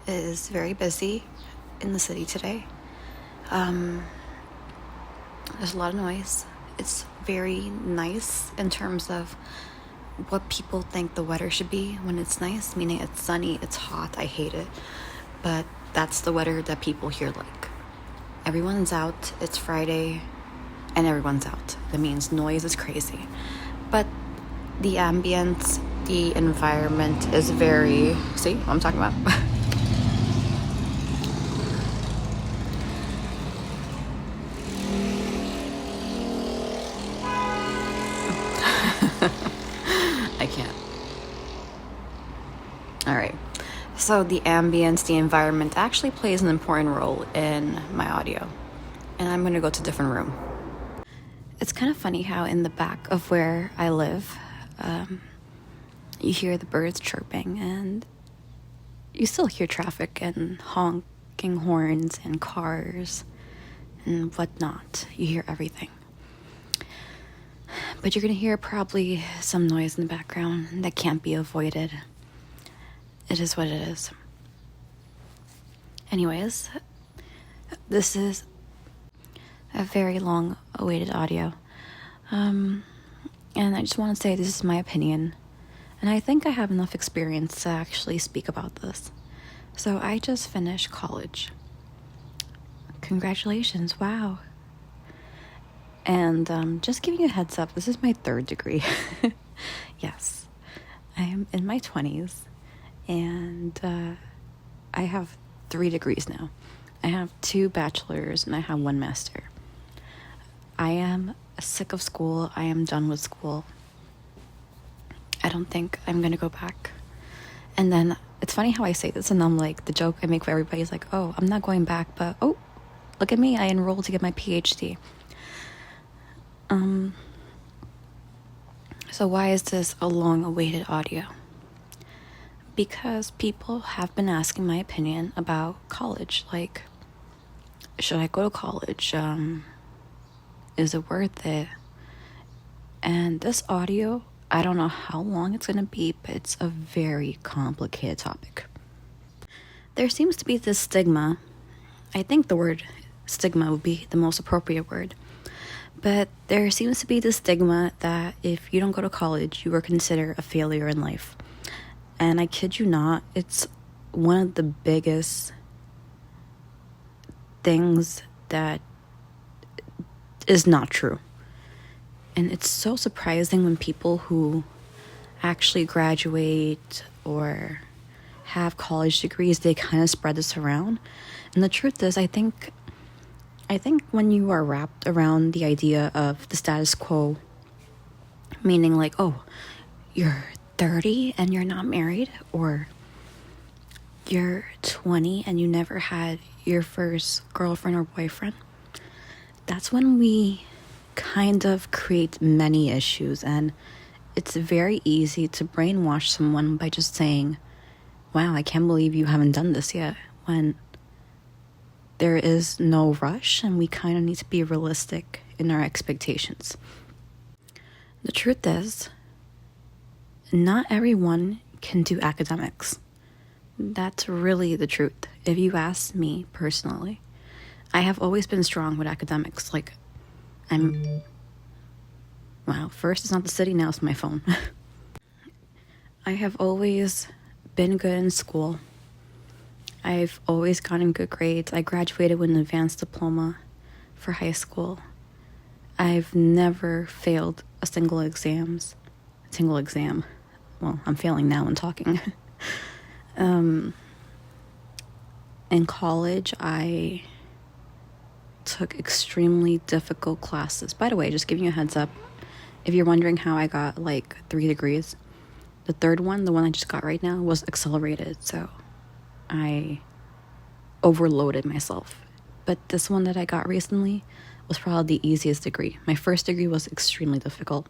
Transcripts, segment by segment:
is very busy in the city today. There's a lot of noise. It's very nice in terms of what people think the weather should be when it's nice, meaning it's sunny, it's hot, I hate it. But that's the weather that people here like. Everyone's out, it's Friday, and everyone's out. That means noise is crazy. But the ambience, the environment is very... See what I'm talking about? I can't. All right. So the ambience, the environment actually plays an important role in my audio. And I'm going to go to a different room. It's kind of funny how in the back of where I live, you hear the birds chirping and you still hear traffic and honking horns and cars and whatnot. You hear everything. But you're going to hear probably some noise in the background that can't be avoided. It is what it is. Anyways, this is a very long awaited audio. And I just want to say this is my opinion. And I think I have enough experience to actually speak about this. So I just finished college. Congratulations, wow. And just giving you a heads up, this is my third degree. Yes, I am in my 20s. And I have 3 degrees now. I have 2 bachelors and I have 1 master. I am sick of school. I am done with school. I don't think I'm going to go back. And then it's funny how I say this and I'm like, the joke I make for everybody is like, oh, I'm not going back, but oh, look at me. I enrolled to get my PhD. So why is this a long-awaited audio? Because people have been asking my opinion about college. Like, should I go to college? Is it worth it? And this audio, I don't know how long it's going to be, but it's a very complicated topic. There seems to be this stigma. I think the word stigma would be the most appropriate word. But there seems to be this stigma that if you don't go to college, you are considered a failure in life. And I kid you not, it's one of the biggest things that is not true. And it's so surprising when people who actually graduate or have college degrees, they kind of spread this around. And the truth is, I think when you are wrapped around the idea of the status quo, meaning like, oh, you're 30 and you're not married, or you're 20 and you never had your first girlfriend or boyfriend, that's when we kind of create many issues. And it's very easy to brainwash someone by just saying, wow, I can't believe you haven't done this yet, when there is no rush and we kind of need to be realistic in our expectations. The truth is, not everyone can do academics. That's really the truth. If you ask me personally, I have always been strong with academics. Like, first it's not the city, now it's my phone. I have always been good in school. I've always gotten good grades. I graduated with an advanced diploma for high school. I've never failed a single exam. Well, I'm failing now when talking. In college, I took extremely difficult classes. By the way, just giving you a heads up, if you're wondering how I got like 3 degrees, the third one, the one I just got right now, was accelerated. So I overloaded myself. But this one that I got recently was probably the easiest degree. My first degree was extremely difficult.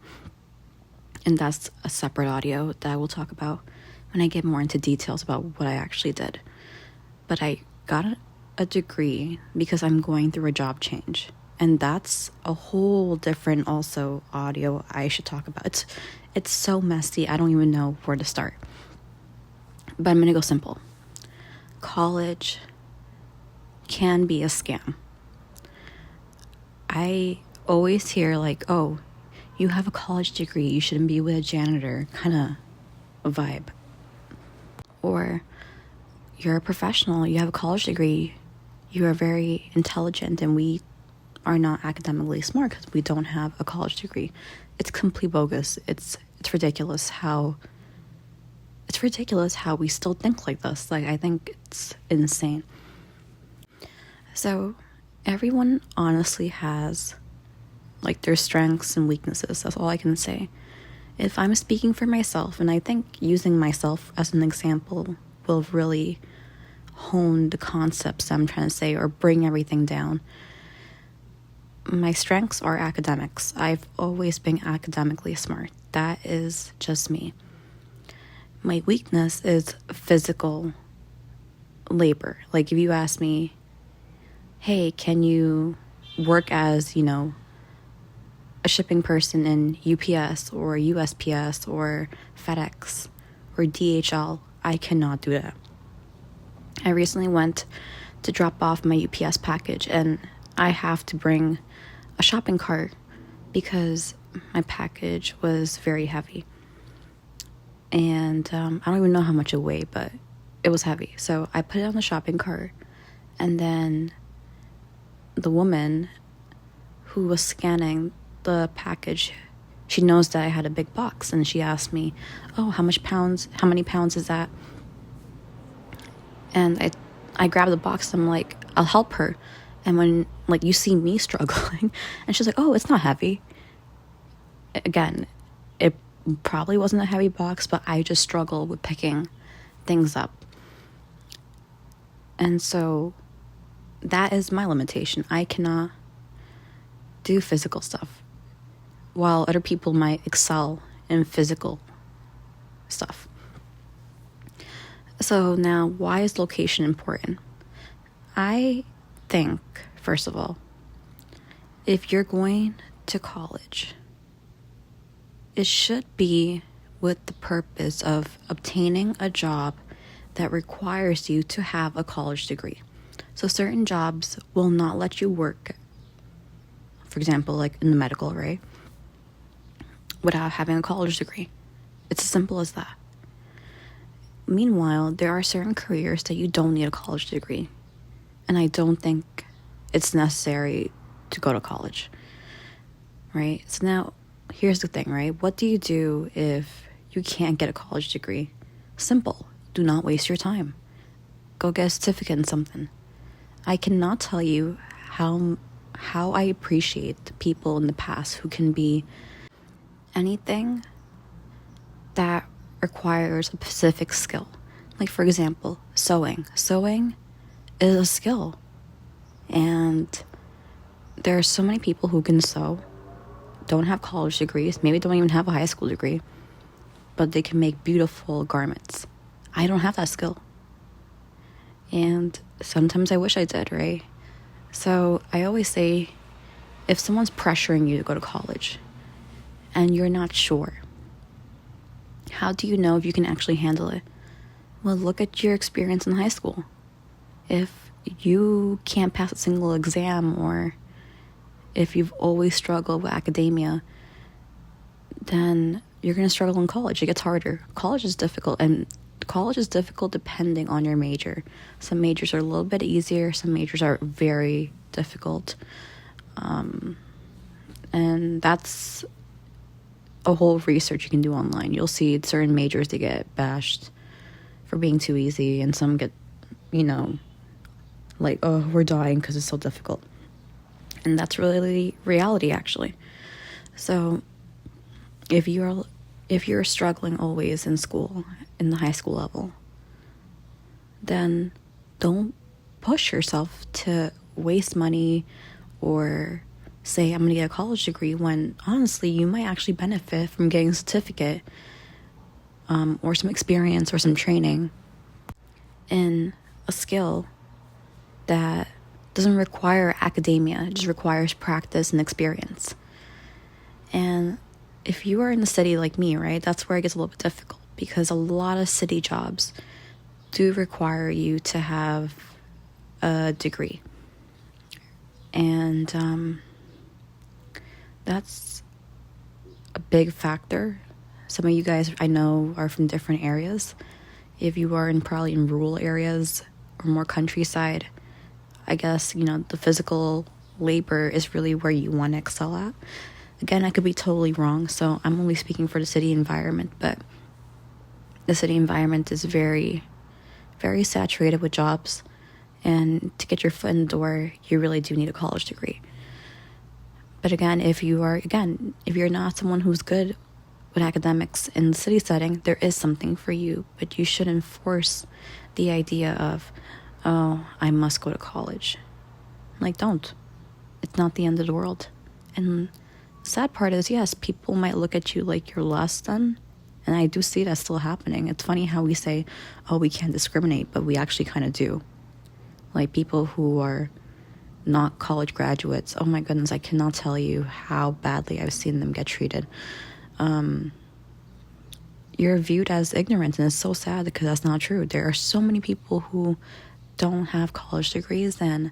And that's a separate audio that I will talk about when I get more into details about what I actually did. But I got a degree because I'm going through a job change. And that's a whole different also audio I should talk about. It's so messy, I don't even know where to start. But I'm going to go simple. college can be a scam. I always hear like, oh, you have a college degree, you shouldn't be with a janitor, kind of a vibe. Or you're a professional, you have a college degree, you are very intelligent, and we are not academically smart because we don't have a college degree. It's complete bogus. It's ridiculous how we still think like this. Like, I think it's insane. So everyone honestly has like their strengths and weaknesses. That's all I can say. If I'm speaking for myself, and I think using myself as an example will really hone the concepts I'm trying to say or bring everything down. My strengths are academics. I've always been academically smart. That is just me. My weakness is physical labor. Like if you ask me, hey, can you work as, a shipping person in UPS or USPS or FedEx or DHL, I cannot do that. I recently went to drop off my UPS package and I have to bring a shopping cart because my package was very heavy. And I don't even know how much it weighed, but it was heavy. So I put it on the shopping cart, and then the woman who was scanning the package, she knows that I had a big box, and she asked me, oh, how many pounds is that? And I grabbed the box, and I'm like, I'll help her. And when, you see me struggling, and she's like, oh, it's not heavy. Again, it probably wasn't a heavy box, but I just struggle with picking things up. And so that is my limitation. I cannot do physical stuff, while other people might excel in physical stuff. So now, why is location important? I think, first of all, if you're going to college, it should be with the purpose of obtaining a job that requires you to have a college degree. So certain jobs will not let you work, for example, like in the medical, right, without having a college degree. It's as simple as that. Meanwhile, there are certain careers that you don't need a college degree. And I don't think it's necessary to go to college, right? So now, here's the thing, right? What do you do if you can't get a college degree? Simple. Do not waste your time. Go get a certificate in something. I cannot tell you how I appreciate the people in the past who can be anything that requires a specific skill. Like, for example, sewing. Sewing is a skill. And there are so many people who can sew, don't have college degrees, maybe don't even have a high school degree, but they can make beautiful garments. I don't have that skill. And sometimes I wish I did, right? So I always say, if someone's pressuring you to go to college and you're not sure, how do you know if you can actually handle it? Well, look at your experience in high school. If you can't pass a single exam, or if you've always struggled with academia, then you're going to struggle in college. It gets harder. College is difficult, and college is difficult depending on your major. Some majors are a little bit easier. Some majors are very difficult. And that's a whole research you can do online. You'll see certain majors, they get bashed for being too easy, and some get, like, oh, we're dying because it's so difficult. And that's really reality, actually. So if you're struggling always in school, in the high school level, then don't push yourself to waste money or say, I'm going to get a college degree, when honestly you might actually benefit from getting a certificate or some experience or some training in a skill that doesn't require academia. It just requires practice and experience. And if you are in the city like me, right, that's where it gets a little bit difficult, because a lot of city jobs do require you to have a degree. And that's a big factor. Some of you guys I know are from different areas. If you are probably in rural areas or more countryside, I guess, the physical labor is really where you want to excel at. Again, I could be totally wrong, so I'm only speaking for the city environment, but the city environment is very, very saturated with jobs, and to get your foot in the door, you really do need a college degree. But again, if you're not someone who's good with academics in the city setting, there is something for you, but you shouldn't force the idea of, oh, I must go to college. Like, don't. It's not the end of the world. And the sad part is, yes, people might look at you like you're less than, and I do see that still happening. It's funny how we say, oh, we can't discriminate, but we actually kind of do. Like, people who are not college graduates, oh my goodness, I cannot tell you how badly I've seen them get treated. You're viewed as ignorant, and it's so sad because that's not true. There are so many people who don't have college degrees, and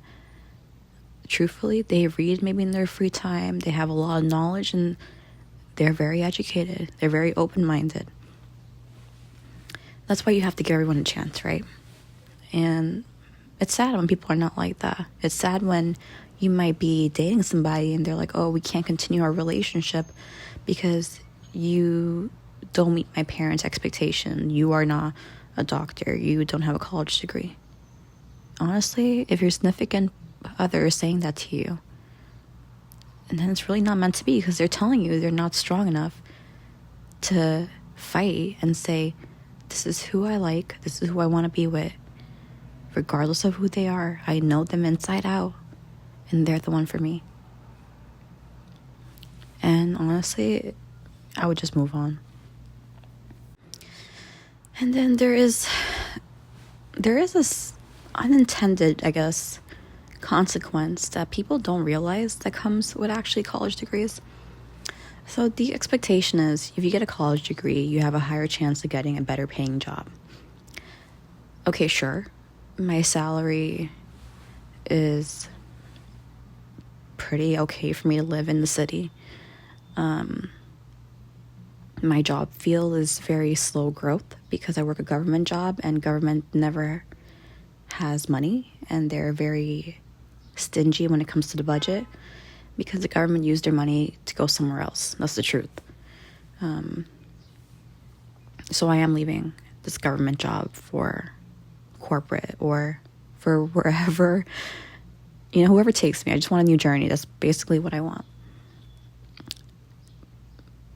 truthfully, they read maybe in their free time, they have a lot of knowledge, and they're very educated, they're very open-minded. That's why you have to give everyone a chance, right? And it's sad when people are not like that. It's sad when you might be dating somebody and they're like, oh, we can't continue our relationship because you don't meet my parents' expectation. You are not a doctor. You don't have a college degree. Honestly, if your significant other is saying that to you, and then it's really not meant to be, because they're telling you they're not strong enough to fight and say, this is who I like, this is who I want to be with, regardless of who they are. I know them inside out, and they're the one for me. And honestly, I would just move on. And then there is this unintended, I guess, consequence that people don't realize that comes with actually college degrees. So the expectation is, if you get a college degree, you have a higher chance of getting a better paying job. Okay, sure, my salary is pretty okay for me to live in the city. My job field is very slow growth because I work a government job, and government never has money, and they're very stingy when it comes to the budget because the government used their money to go somewhere else. That's the truth. So I am leaving this government job for corporate or for wherever, whoever takes me. I just want a new journey. That's basically what I want.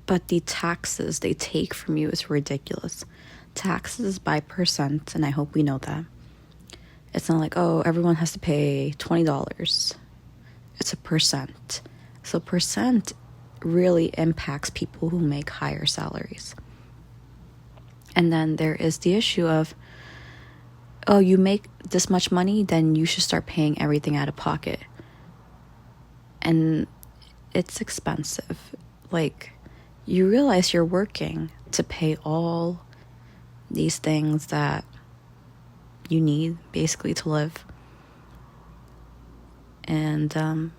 But the taxes they take from you is ridiculous. Taxes by percent, and I hope we know that. It's not like, oh, everyone has to pay $20. It's a percent. So percent really impacts people who make higher salaries. And then there is the issue of, oh, you make this much money, then you should start paying everything out of pocket. And it's expensive. Like, you realize you're working to pay all these things that you need basically to live. And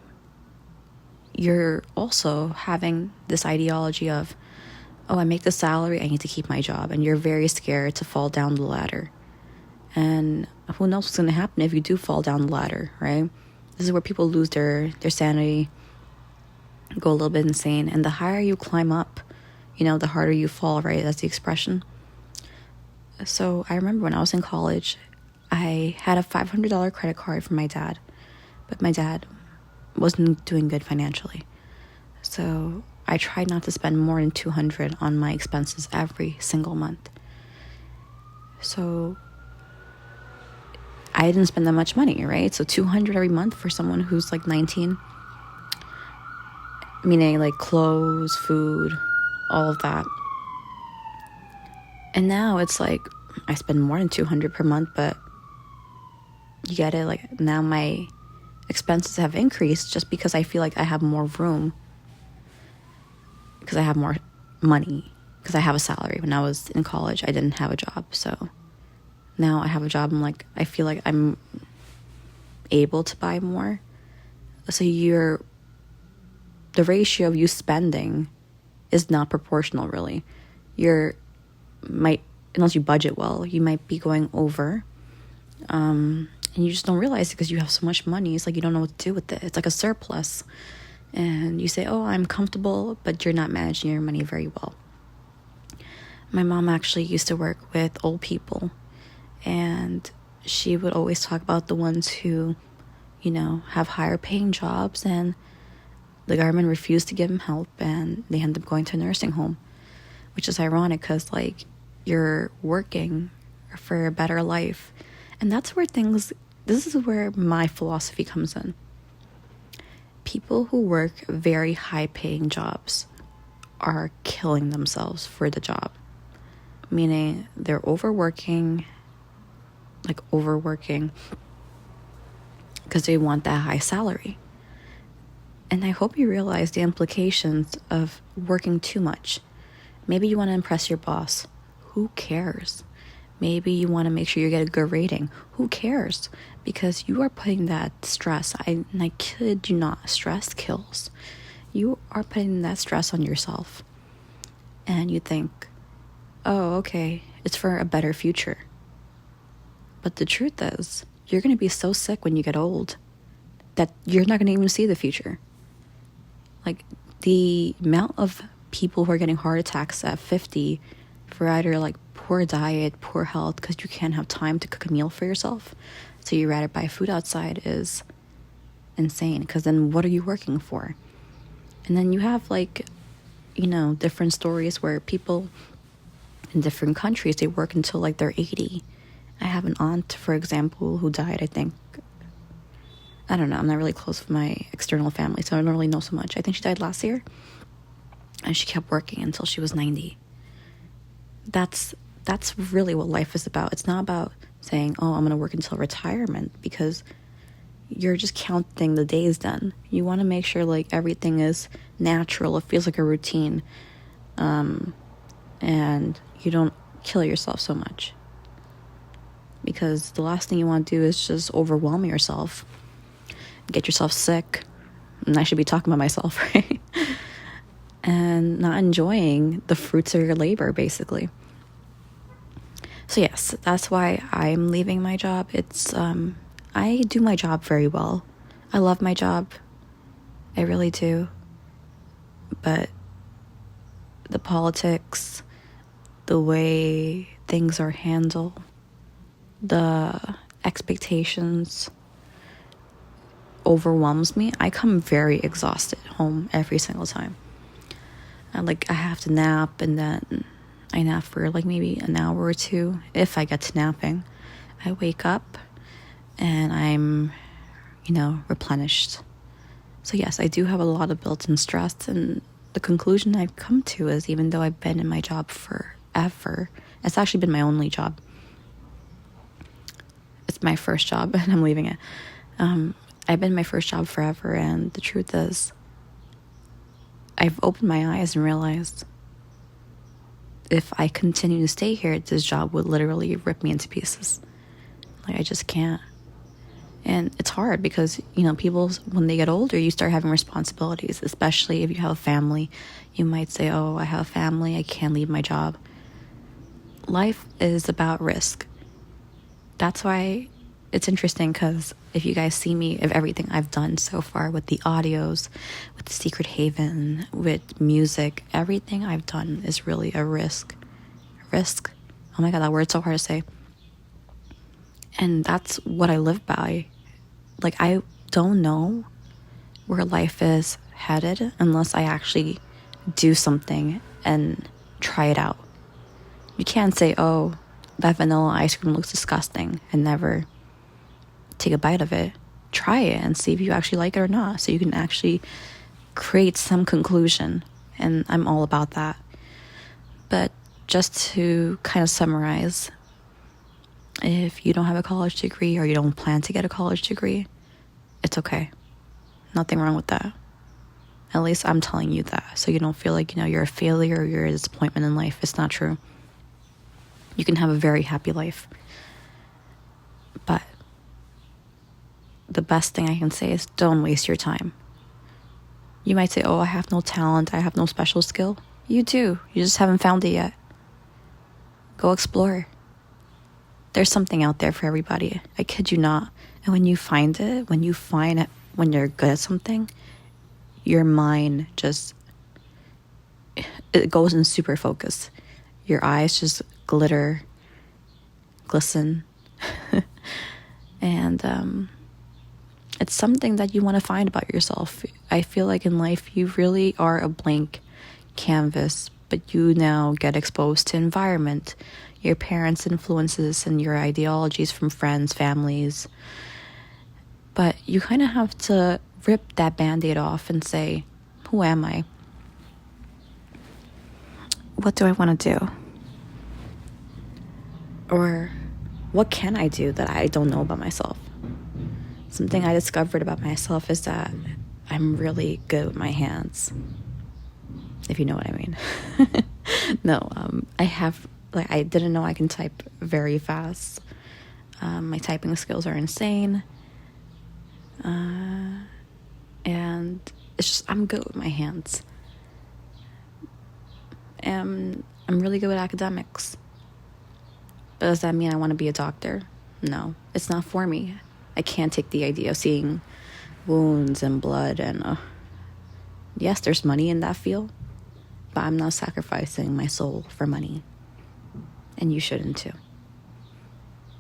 you're also having this ideology of, oh, I make the salary, I need to keep my job. And you're very scared to fall down the ladder. And who knows what's going to happen if you do fall down the ladder, right? This is where people lose their sanity, go a little bit insane. And the higher you climb up, the harder you fall, right? That's the expression. So I remember when I was in college, I had a $500 credit card from my dad, but my dad wasn't doing good financially. So I tried not to spend more than $200 on my expenses every single month. So I didn't spend that much money, right? So $200 every month for someone who's like 19, meaning like clothes, food, all of that. And now it's like I spend more than $200 per month, but you get it? Like, now my expenses have increased just because I feel like I have more room, because I have more money, because I have a salary. When I was in college, I didn't have a job, so Now I have a job, I feel like I'm able to buy more. So the ratio of you spending is not proportional, really. Unless you budget well, you might be going over. And you just don't realize it because you have so much money. It's like you don't know what to do with it. It's like a surplus. And you say, oh, I'm comfortable, but you're not managing your money very well. My mom actually used to work with old people, and she would always talk about the ones who, have higher paying jobs, and the government refused to give them help, and they end up going to a nursing home, which is ironic because, you're working for a better life. And this is where my philosophy comes in. People who work very high-paying jobs are killing themselves for the job. Meaning they're overworking because they want that high salary. And I hope you realize the implications of working too much. Maybe you want to impress your boss. Who cares? Maybe you want to make sure you get a good rating. Who cares? Because you are putting that stress. I kid you not, stress kills. You are putting that stress on yourself. And you think, oh, okay, it's for a better future. But the truth is, you're going to be so sick when you get old that you're not going to even see the future. The amount of people who are getting heart attacks at 50 for either poor diet, poor health, because you can't have time to cook a meal for yourself, so you rather buy food outside, is insane. Because then what are you working for? And then you have different stories where people in different countries, they work until they're 80. I have an aunt, for example, who died, I don't know, I'm not really close with my external family, so I don't really know so much. I think she died last year, and she kept working until she was 90. That's really what life is about. It's not about saying, oh, I'm going to work until retirement, because you're just counting the days then. You want to make sure everything is natural. It feels like a routine. And you don't kill yourself so much. Because the last thing you want to do is just overwhelm yourself, get yourself sick. And I should be talking about myself, right? And not enjoying the fruits of your labor, basically. So yes, that's why I'm leaving my job. I do my job very well. I love my job. I really do. But the politics, the way things are handled, the expectations overwhelms me. I come very exhausted home every single time. I have to nap, and then I nap for maybe an hour or two if I get to napping. I wake up and I'm, replenished. So yes, I do have a lot of built-in stress, and the conclusion I've come to is, even though I've been in my job forever, it's actually been my only job. It's my first job and I'm leaving it. I've been in my first job forever, and the truth is, I've opened my eyes and realized if I continue to stay here, this job would literally rip me into pieces. I just can't. And it's hard because, people, when they get older, you start having responsibilities, especially if you have a family. You might say, oh, I have a family, I can't leave my job. Life is about risk. That's why it's interesting, because if you guys see me, of everything I've done so far with the audios, with Secret Haven, with music, everything I've done is really a risk. Risk. Oh my God, that word's so hard to say. And that's what I live by. I don't know where life is headed unless I actually do something and try it out. You can't say, oh, that vanilla ice cream looks disgusting, and never take a bite of it. Try it and see if you actually like it or not, so you can actually create some conclusion. And I'm all about that. But just to kind of summarize, if you don't have a college degree or you don't plan to get a college degree, it's okay. Nothing wrong with that. At least I'm telling you that, so you don't feel like, you're a failure or you're a disappointment in life. It's not true. You can have a very happy life. But the best thing I can say is don't waste your time. You might say, oh, I have no talent, I have no special skill. You do. You just haven't found it yet. Go explore. There's something out there for everybody. I kid you not. And when you find it, when you're good at something, your mind just, it goes in super focus. Your eyes just glisten. And it's something that you want to find about yourself. I feel like in life, you really are a blank canvas, but you now get exposed to environment, your parents' influences, and your ideologies from friends, families. But you kind of have to rip that Band-Aid off and say, who am I? What do I want to do? Or what can I do that I don't know about myself? Something I discovered about myself is that I'm really good with my hands, if you know what I mean. No, I didn't know I can type very fast. My typing skills are insane. And it's just, I'm good with my hands. And I'm really good with academics. But does that mean I want to be a doctor? No, it's not for me. I can't take the idea of seeing wounds and blood and yes, there's money in that field, but I'm not sacrificing my soul for money. And you shouldn't too.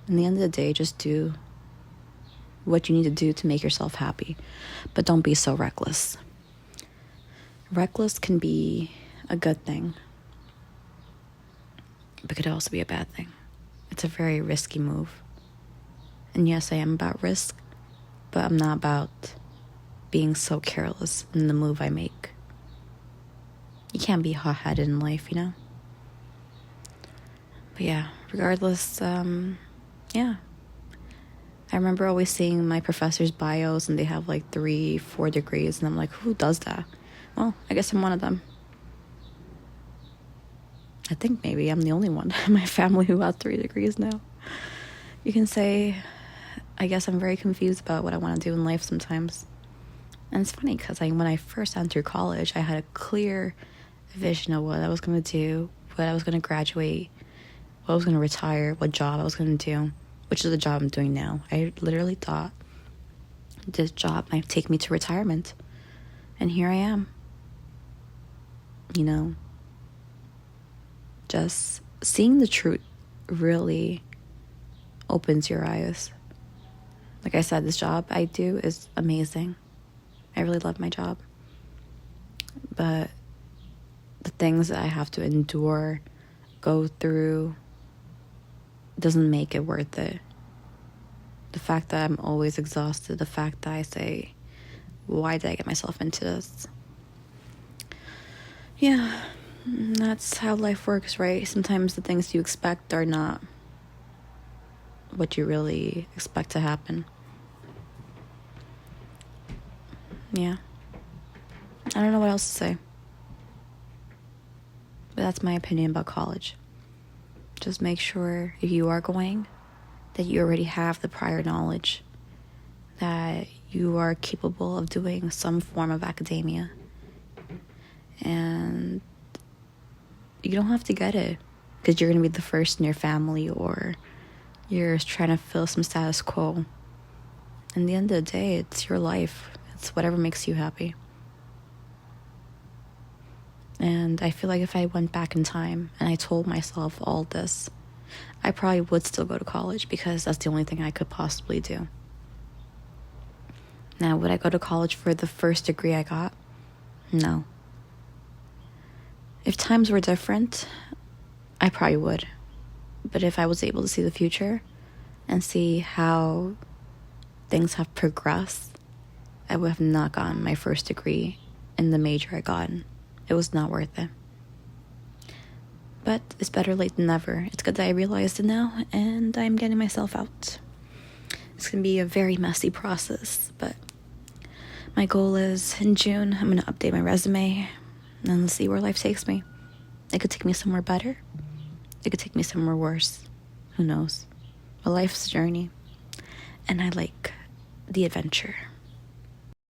In the end of the day, just do what you need to do to make yourself happy. But don't be so reckless. Reckless can be a good thing, but could also be a bad thing. It's a very risky move. And yes, I am about risk, but I'm not about being so careless in the move I make. You can't be hot-headed in life, you know? But yeah, regardless, yeah. I remember always seeing my professors' bios and they have like 3-4 degrees, and I'm like, who does that? Well, I guess I'm one of them. I think maybe I'm the only one in my family who has 3 degrees now. You can say, I guess I'm very confused about what I want to do in life sometimes. And it's funny because when I first entered college, I had a clear vision of what I was going to do, what I was going to graduate, what I was going to retire, what job I was going to do, which is the job I'm doing now. I literally thought this job might take me to retirement. And here I am. You know, just seeing the truth really opens your eyes. Like I said, this job I do is amazing. I really love my job. But the things that I have to endure, go through, doesn't make it worth it. The fact that I'm always exhausted, the fact that I say, why did I get myself into this? Yeah, that's how life works, right? Sometimes the things you expect are not what you really expect to happen. Yeah. I don't know what else to say. But that's my opinion about college. Just make sure if you are going, that you already have the prior knowledge, that you are capable of doing some form of academia. And you don't have to get it because you're going to be the first in your family or you're trying to fill some status quo. In the end of the day, it's your life. It's whatever makes you happy. And I feel like if I went back in time and I told myself all this, I probably would still go to college because that's the only thing I could possibly do. Now, would I go to college for the first degree I got? No. If times were different, I probably would. But if I was able to see the future and see how things have progressed, I would have not gotten my first degree in the major I got in. It was not worth it. But it's better late than never. It's good that I realized it now, and I'm getting myself out. It's going to be a very messy process, but my goal is in June, I'm going to update my resume and see where life takes me. It could take me somewhere better. It could take me somewhere worse. Who knows? But life's a journey. and I like the adventure.